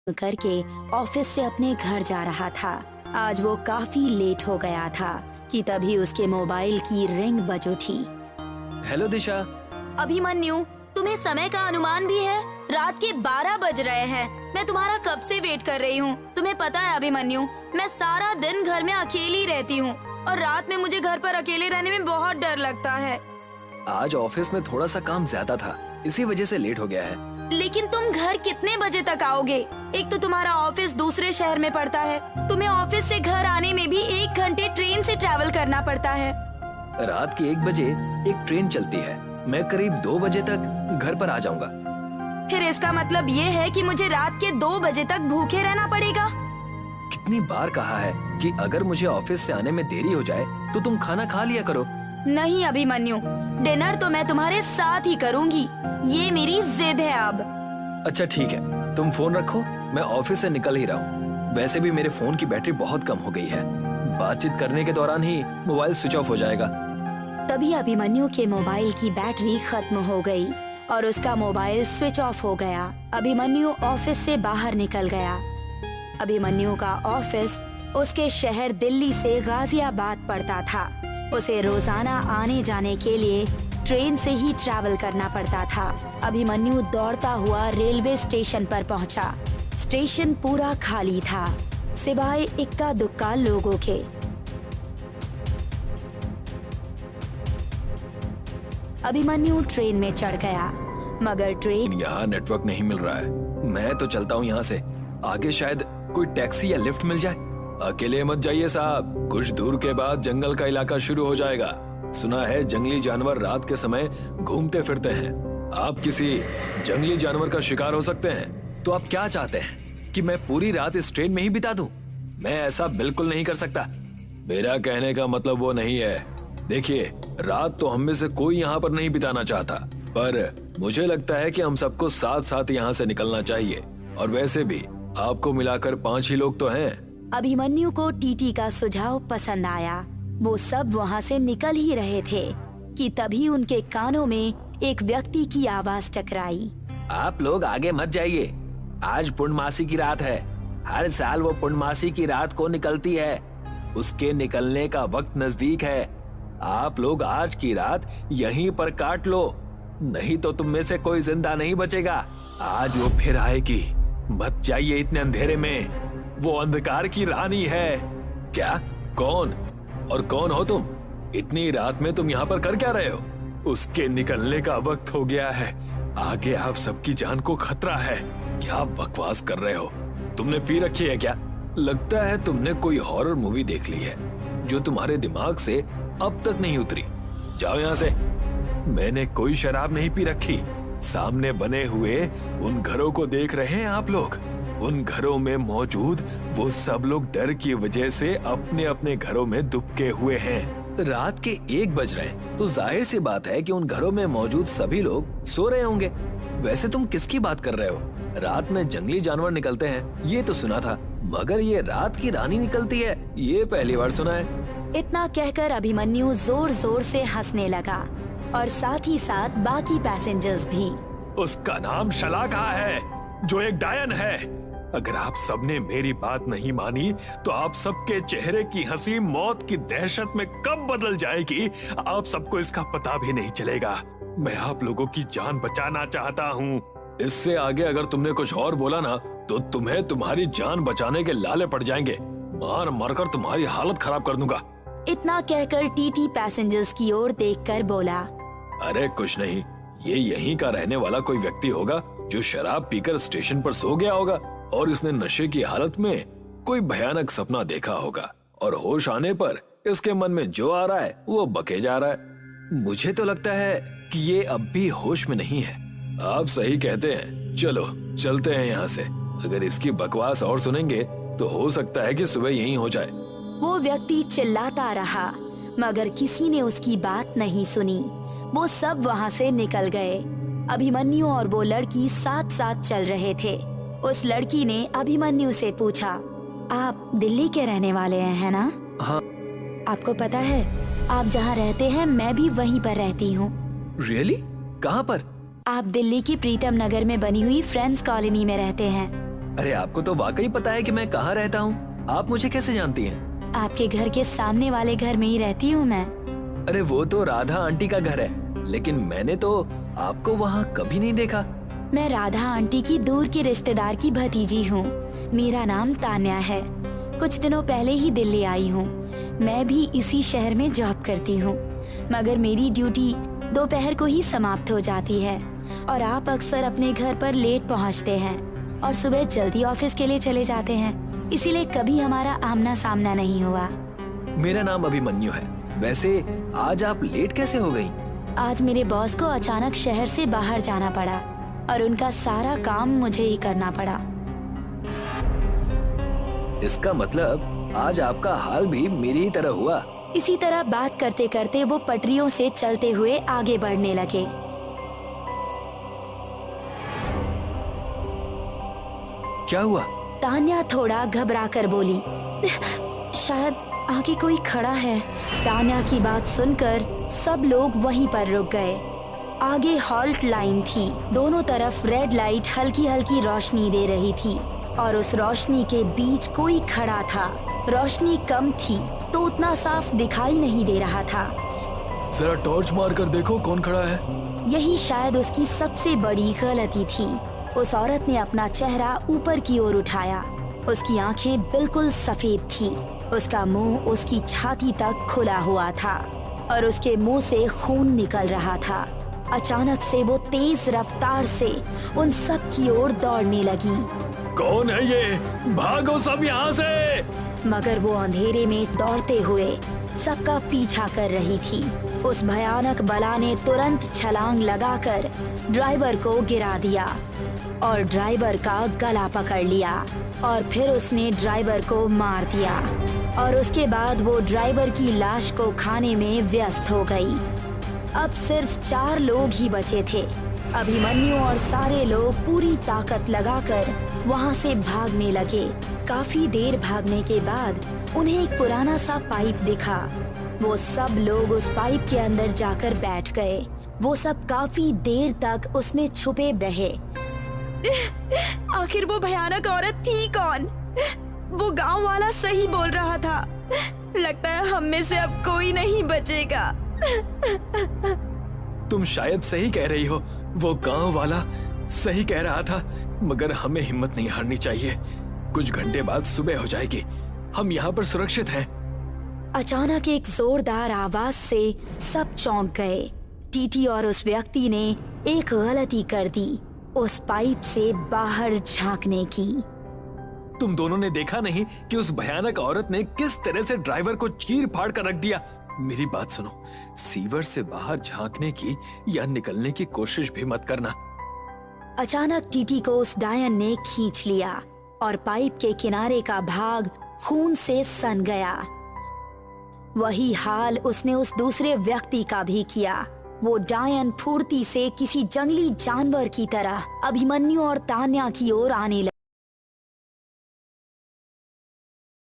करके ऑफिस से अपने घर जा रहा था। आज वो काफी लेट हो गया था कि तभी उसके मोबाइल की रिंग बज उठी। हेलो दिशा। अभिमन्यु, तुम्हें समय का अनुमान भी है? रात के 12 बज रहे हैं। मैं तुम्हारा कब से वेट कर रही हूँ। तुम्हें पता है अभिमन्यु, मैं सारा दिन घर में अकेली रहती हूँ और रात में मुझे घर पर अकेले रहने में बहुत डर लगता है। आज ऑफिस में थोड़ा सा काम ज्यादा था, इसी वजह से लेट हो गया है। लेकिन तुम घर कितने बजे तक आओगे? एक तो तुम्हारा ऑफिस दूसरे शहर में पड़ता है। तुम्हें ऑफिस से घर आने में भी 1 घंटे ट्रेन से ट्रैवल करना पड़ता है। रात के 1 बजे एक ट्रेन चलती है। मैं करीब 2 बजे तक घर पर आ जाऊंगा। फिर इसका मतलब ये है कि मुझे रात के 2 बजे तक भूखे रहना पड़ेगा। कितनी बार कहा है कि अगर मुझे ऑफिस से आने में देरी हो जाए तो तुम खाना खा लिया करो। नहीं अभिमन्यु, डिनर तो मैं तुम्हारे साथ ही करूंगी। ये मेरी जिद है अब। अच्छा ठीक है, तुम फोन रखो, मैं ऑफिस से निकल ही रहा हूँ। वैसे भी मेरे फोन की बैटरी बहुत कम हो गई है। बातचीत करने के दौरान ही मोबाइल स्विच ऑफ हो जाएगा। तभी अभिमन्यु के मोबाइल की बैटरी खत्म हो गई और उसका मोबाइल स्विच ऑफ हो गया। अभिमन्यु ऑफिस से बाहर निकल गया। अभिमन्यु का ऑफिस उसके शहर दिल्ली से गाजियाबाद पड़ता था। उसे रोजाना आने जाने के लिए ट्रेन से ही ट्रैवल करना पड़ता था। अभिमन्यु दौड़ता हुआ रेलवे स्टेशन पर पहुंचा। स्टेशन पूरा खाली था, सिवाय इक्का दुक्का लोगों के। अभिमन्यु ट्रेन में चढ़ गया, मगर ट्रेन यहाँ नेटवर्क नहीं मिल रहा है। मैं तो चलता हूँ यहाँ से। आगे शायद कोई टैक्सी या लिफ्ट मिल जाए। अकेले मत जाइए साहब, कुछ दूर के बाद जंगल का इलाका शुरू हो जाएगा। सुना है जंगली जानवर रात के समय घूमते फिरते हैं। आप किसी जंगली जानवर का शिकार हो सकते हैं। तो आप क्या चाहते हैं कि मैं पूरी रात इस ट्रेन में ही बिता दूं? मैं ऐसा बिल्कुल नहीं कर सकता। मेरा कहने का मतलब वो नहीं है। देखिए, रात तो हम में से कोई यहाँ पर नहीं बिताना चाहता, पर मुझे लगता है कि हम सबको साथ साथ यहाँ से निकलना चाहिए। और वैसे भी आपको मिलाकर 5 ही लोग तो हैं। अभिमन्यु को टीटी का सुझाव पसंद आया। वो सब वहाँ से निकल ही रहे थे कि तभी उनके कानों में एक व्यक्ति की आवाज टकराई। आप लोग आगे मत जाइए, आज पूर्णमासी की रात है। हर साल वो पूर्णमासी की रात को निकलती है। उसके निकलने का वक्त नजदीक है। आप लोग आज की रात यहीं पर काट लो, नहीं तो तुम में से कोई जिंदा नहीं बचेगा। आज वो फिर आएगी। मत जाइए इतने अंधेरे में। वो अंधकार की रानी है। क्या? कौन? और कौन हो तुम? इतनी रात में तुम यहाँ पर कर क्या रहे हो? उसके निकलने का वक्त हो गया है। आगे आप सबकी जान को खतरा है। क्या बकवास कर रहे हो? तुमने पी रखी है क्या? लगता है तुमने कोई हॉरर मूवी देख ली है जो तुम्हारे दिमाग से अब तक नहीं उतरी। जाओ यहाँ से। मैंने कोई शराब नहीं पी रखी। सामने बने हुए उन घरों को देख रहे हैं आप लोग? उन घरों में मौजूद वो सब लोग डर की वजह से अपने अपने घरों में दुबके हुए हैं। रात के 1 बज रहे हैं, तो जाहिर सी बात है कि उन घरों में मौजूद सभी लोग सो रहे होंगे। वैसे तुम किसकी बात कर रहे हो? रात में जंगली जानवर निकलते हैं ये तो सुना था, मगर ये रात की रानी निकलती है ये पहली बार सुना है। इतना कहकर अभिमन्यु जोर जोर से हंसने लगा और साथ ही साथ बाकी पैसेंजर्स भी। उसका नाम शलाका है, जो एक डायन है। अगर आप सबने मेरी बात नहीं मानी तो आप सबके चेहरे की हंसी मौत की दहशत में कब बदल जाएगी, आप सबको इसका पता भी नहीं चलेगा। मैं आप लोगों की जान बचाना चाहता हूँ। इससे आगे अगर तुमने कुछ और बोला ना तो तुम्हें तुम्हारी जान बचाने के लाले पड़ जाएंगे। मार मार कर तुम्हारी हालत खराब कर दूंगा। इतना कहकर टीटी पैसेंजर्स की ओर देखकर बोला, अरे कुछ नहीं, ये यहीं का रहने वाला कोई व्यक्ति होगा जो शराब पीकर स्टेशन पर सो गया होगा और इसने नशे की हालत में कोई भयानक सपना देखा होगा और होश आने पर इसके मन में जो आ रहा है वो बके जा रहा है। मुझे तो लगता है कि ये अब भी होश में नहीं है। आप सही कहते हैं, चलो चलते हैं यहाँ से। अगर इसकी बकवास और सुनेंगे तो हो सकता है कि सुबह यहीं हो जाए। वो व्यक्ति चिल्लाता रहा मगर किसी ने उसकी बात नहीं सुनी। वो सब वहाँ से निकल गए। अभिमन्यु और वो लड़की साथ साथ चल रहे थे। उस लड़की ने अभिमन्यु से पूछा, आप दिल्ली के रहने वाले हैं है ना? हाँ। आपको पता है आप जहाँ रहते हैं मैं भी वहीं पर रहती हूँ। रियली? कहाँ पर? आप दिल्ली की प्रीतम नगर में बनी हुई फ्रेंड्स कॉलोनी में रहते हैं। अरे आपको तो वाकई पता है कि मैं कहाँ रहता हूँ। आप मुझे कैसे जानती हैं? आपके घर के सामने वाले घर में ही रहती हूँ मैं। अरे वो तो राधा आंटी का घर है, लेकिन मैंने तो आपको वहाँ कभी नहीं देखा। मैं राधा आंटी की दूर की रिश्तेदार की भतीजी हूँ। मेरा नाम तान्या है। कुछ दिनों पहले ही दिल्ली आई हूँ। मैं भी इसी शहर में जॉब करती हूँ, मगर मेरी ड्यूटी दोपहर को ही समाप्त हो जाती है और आप अक्सर अपने घर पर लेट पहुँचते हैं और सुबह जल्दी ऑफिस के लिए चले जाते हैं, इसीलिए कभी हमारा आमना सामना नहीं हुआ। मेरा नाम अभिमन्यु है। वैसे आज आप लेट कैसे हो गई? आज मेरे बॉस को अचानक शहर से बाहर जाना पड़ा और उनका सारा काम मुझे ही करना पड़ा। इसका मतलब आज आपका हाल भी मेरी ही तरह हुआ। इसी तरह बात करते करते वो पटरियों से चलते हुए आगे बढ़ने लगे। क्या हुआ? तान्या थोड़ा घबरा कर बोली, शायद आगे कोई खड़ा है। तान्या की बात सुनकर सब लोग वहीं पर रुक गए। आगे हॉल्ट लाइन थी। दोनों तरफ रेड लाइट हल्की हल्की रोशनी दे रही थी और उस रोशनी के बीच कोई खड़ा था। रोशनी कम थी तो उतना साफ दिखाई नहीं दे रहा था। जरा टॉर्च मार कर देखो कौन खड़ा है। यही शायद उसकी सबसे बड़ी गलती थी। उस औरत ने अपना चेहरा ऊपर की ओर उठाया। उसकी आंखें बिल्कुल सफेद थी। उसका मुंह उसकी छाती तक खुला हुआ था और उसके मुंह से खून निकल रहा था। अचानक से वो तेज रफ्तार से उन सब की ओर दौड़ने लगी। कौन है ये? भागो सब यहाँ से। मगर वो अंधेरे में दौड़ते हुए सबका पीछा कर रही थी। उस भयानक बला ने तुरंत छलांग लगाकर ड्राइवर को गिरा दिया और ड्राइवर का गला पकड़ लिया और फिर उसने ड्राइवर को मार दिया और उसके बाद वो ड्राइवर की लाश को खाने में व्यस्त हो गई। अब सिर्फ 4 लोग ही बचे थे। अभिमन्यु और सारे लोग पूरी ताकत लगाकर वहाँ से भागने लगे। काफी देर भागने के बाद उन्हें एक पुराना सा पाइप दिखा। वो सब लोग उस पाइप के अंदर जाकर बैठ गए। वो सब काफी देर तक उसमें छुपे रहे। आखिर वो भयानक औरत थी कौन? वो गांव वाला सही बोल रहा था। लगता है हम में से अब कोई नहीं बचेगा। तुम शायद सही कह रही हो। वो गांव वाला सही कह रहा था, मगर हमें हिम्मत नहीं हारनी चाहिए। कुछ घंटे बाद सुबह हो जाएगी। हम यहाँ पर सुरक्षित हैं। अचानक एक जोरदार आवाज से सब चौंक गए। टीटी और उस व्यक्ति ने एक गलती कर दी, उस पाइप से बाहर झांकने की। तुम दोनों ने देखा नहीं कि उस भयानक औरत ने किस तरह से ड्राइवर को चीर फाड़ कर रख दिया? मेरी बात सुनो, सीवर से बाहर झांकने की या निकलने की कोशिश भी मत करना। अचानक टीटी को उस डायन ने खींच लिया और पाइप के किनारे का भाग खून से सन गया। वही हाल उसने उस दूसरे व्यक्ति का भी किया। वो डायन फुर्ती से किसी जंगली जानवर की तरह अभिमन्यु और तान्या की ओर आने लगा।